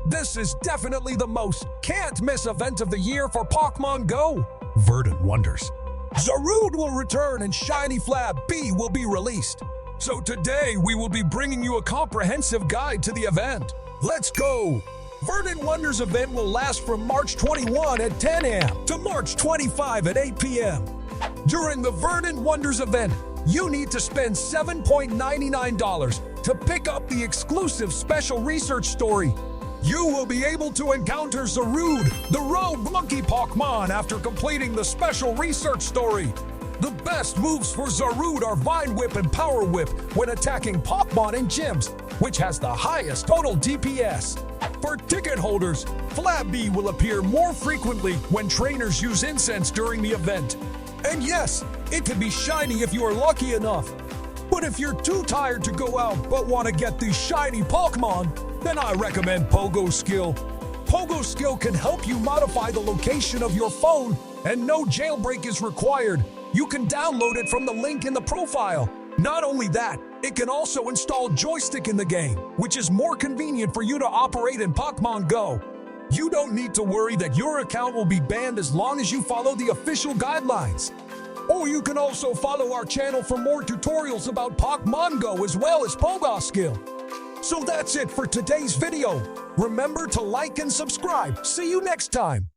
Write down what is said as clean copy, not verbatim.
This is definitely the most can't-miss event of the year for Pokémon Go. Verdant Wonders. Zarude will return and ShinyFlabébé will be released. So today we will be bringing you a comprehensive guide to the event. Let's go! Verdant Wonders event will last from March 21 at 10 a.m. to March 25 at 8 p.m. During the Verdant Wonders event, you need to spend $7.99 to pick up the exclusive special research story. You will be able to encounter Zarude, the rogue monkey Pokémon, after completing the special research story. The best moves for Zarude are Vine Whip and Power Whip when attacking Pokémon in gyms, which has the highest total DPS. For ticket holders, Flabébé will appear more frequently when trainers use incense during the event. And yes, it can be shiny if you are lucky enough. But if you're too tired to go out but want to get these shiny Pokémon, then I recommend PoGoskill. PoGoskill can help you modify the location of your phone, and no jailbreak is required. You can download it from the link in the profile. Not only that, it can also install joystick in the game, which is more convenient for you to operate in Pokémon Go. You don't need to worry that your account will be banned as long as you follow the official guidelines. Or you can also follow our channel for more tutorials about Pokémon Go as well as PoGoskill. So that's it for today's video. Remember to like and subscribe. See you next time.